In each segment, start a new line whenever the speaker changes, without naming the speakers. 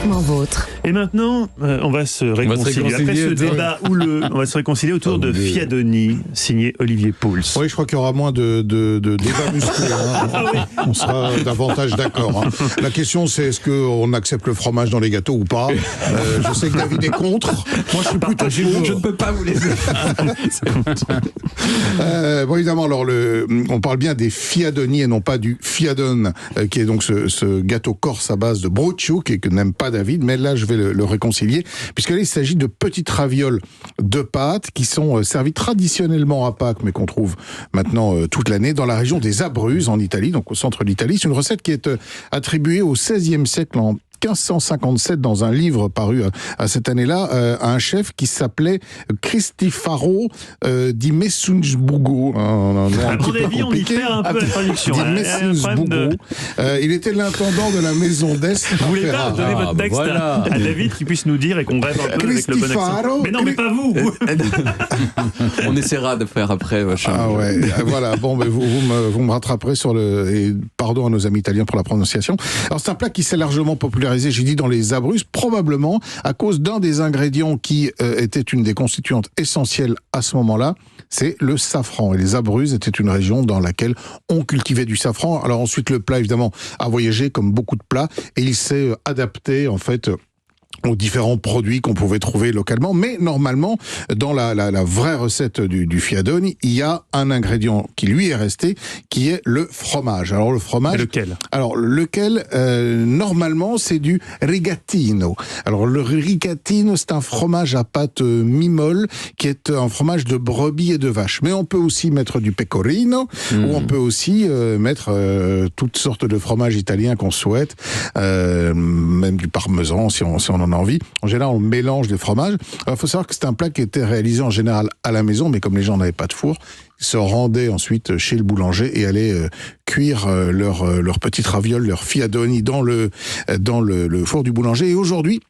parfaitement vôtre.
Et maintenant, on va se réconcilier. Après ce débat houleux, on va se réconcilier autour de Fiadoni, signé Olivier Pouls.
Oui, je crois qu'il y aura moins de débats musclés. On sera davantage d'accord. La question, c'est est-ce qu'on accepte le fromage dans les gâteaux ou pas. Je sais que David est contre. Moi, je suis plutôt pour.
Je ne peux pas vous laisser.
Bon, évidemment, alors on parle bien des Fiadoni et non pas du Fiadon, qui est donc ce gâteau corse à base de brochuk et que n'aime pas David, mais là je vais le réconcilier, puisque là il s'agit de petites ravioles de pâtes qui sont servies traditionnellement à Pâques, mais qu'on trouve maintenant toute l'année dans la région des Abruzzes en Italie, donc au centre de l'Italie. C'est une recette qui est attribuée au XVIe siècle, en 1557, dans un livre paru à cette année-là, à un chef qui s'appelait Cristifaro di Messunzbugo.
À mon avis, on y perd un peu la traduction.
Il était l'intendant de la maison d'Est.
Vous voulez pas donner votre texte à David qui puisse nous dire et qu'on rêve un peu avec le bon accent. Mais non, mais pas vous.
On essaiera de faire après.
Ah ouais, voilà. Bon, mais vous me rattraperez sur et pardon à nos amis italiens pour la prononciation. Alors c'est un plat qui s'est largement popularisé, j'ai dit, dans les Abruzzes, probablement à cause d'un des ingrédients qui était une des constituantes essentielles à ce moment-là, c'est le safran. Et les Abruzzes étaient une région dans laquelle on cultivait du safran. Alors ensuite, le plat, évidemment, a voyagé comme beaucoup de plats, et il s'est adapté, en fait, aux différents produits qu'on pouvait trouver localement, mais normalement, dans la vraie recette du Fiadoni, il y a un ingrédient qui lui est resté, qui est le fromage. Alors le fromage...
Et lequel ?
Alors lequel, normalement, c'est du rigatino. Alors le rigatino, c'est un fromage à pâte mi-molle, qui est un fromage de brebis et de vache. Mais on peut aussi mettre du pecorino, ou on peut aussi mettre toutes sortes de fromages italiens qu'on souhaite, même du parmesan, si on en a envie. En général, on mélange des fromages. Alors, il faut savoir que c'est un plat qui était réalisé en général à la maison, mais comme les gens n'avaient pas de four, ils se rendaient ensuite chez le boulanger et allaient cuire leurs petites ravioles, leurs fiadoni dans le four du boulanger. Et aujourd'hui,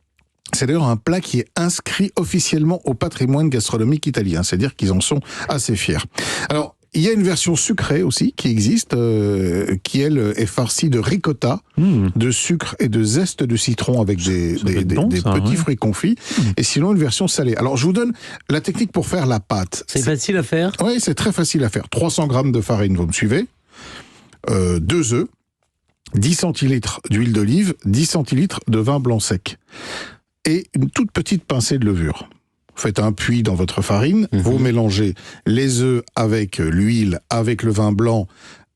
c'est d'ailleurs un plat qui est inscrit officiellement au patrimoine gastronomique italien. C'est-à-dire qu'ils en sont assez fiers. Alors, il y a une version sucrée aussi qui existe, qui elle est farcie de ricotta, de sucre et de zeste de citron avec des petits fruits confits. Et sinon une version salée. Alors je vous donne la technique pour faire la pâte.
C'est facile à faire ?
Oui, c'est très facile à faire. 300 grammes de farine, vous me suivez, 2 œufs, 10 centilitres d'huile d'olive, 10 centilitres de vin blanc sec et une toute petite pincée de levure. Vous faites un puits dans votre farine, vous mélangez les œufs avec l'huile, avec le vin blanc,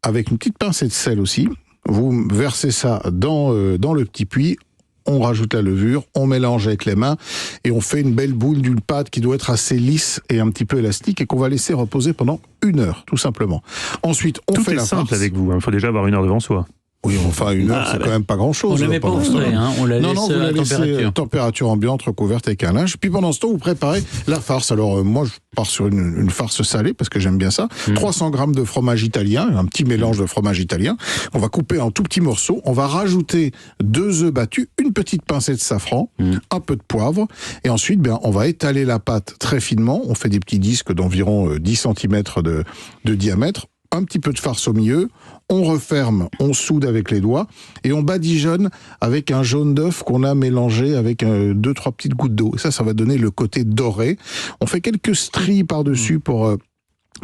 avec une petite pincée de sel aussi. Vous versez ça dans le petit puits, on rajoute la levure, on mélange avec les mains et on fait une belle boule d'une pâte qui doit être assez lisse et un petit peu élastique et qu'on va laisser reposer pendant 1 heure, tout simplement. Ensuite, on fait la farce. Tout est simple
avec vous, il faut déjà avoir 1 heure devant soi.
Oui, enfin 1 heure, c'est quand même pas grand-chose.
On ne la met pas au frais, on la laisse
vous la laissez température ambiante, recouverte avec un linge. Puis pendant ce temps, vous préparez la farce. Alors moi, je pars sur une farce salée, parce que j'aime bien ça. 300 grammes de fromage italien, un petit mélange de fromage italien. On va couper en tout petits morceaux. On va rajouter 2 œufs battus, une petite pincée de safran, un peu de poivre. Et ensuite, on va étaler la pâte très finement. On fait des petits disques d'environ 10 cm de diamètre. Un petit peu de farce au milieu, on referme, on soude avec les doigts et on badigeonne avec un jaune d'œuf qu'on a mélangé avec 2-3 petites gouttes d'eau. Et ça va donner le côté doré. On fait quelques stries par-dessus pour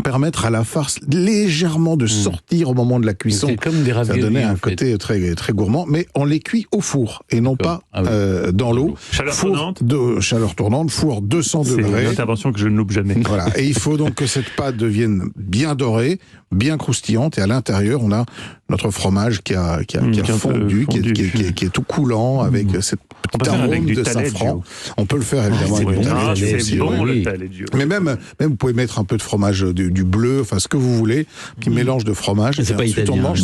permettre à la farce légèrement de sortir au moment de la cuisson.
C'est comme des raviolis.
Ça donnait un côté très, très gourmand, mais on les cuit au four et non pas dans l'eau. Chaleur tournante, four 200 degrés.
C'est une intervention que je ne loupe jamais.
Voilà. Et il faut donc que cette pâte devienne bien dorée, bien croustillante, et à l'intérieur, on a notre fromage qui a fondu, qui est tout coulant, avec cette petite arôme de safran. On peut le faire évidemment avec du taleggio.
C'est bon, le taleggio.
Mais même, vous pouvez mettre un peu de fromage, du bleu, enfin ce que vous voulez, petit mélange de fromage.
C'est pas italien.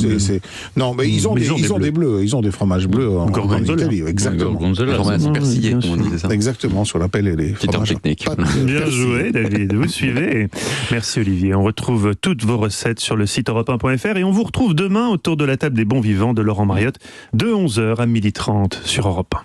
Non, mais ils ont des bleus, ils ont des fromages bleus en Italie. Exactement.
Fromage persillé, comme on disait ça.
Exactement, sur l'appel les fromages.
Bien joué, David. Vous suivez. Merci, Olivier. On retrouve toutes vos recettes sur le site europe1.fr et on vous retrouve demain autour de la table des bons vivants de Laurent Mariotte de 11h à 12h30 sur Europe 1.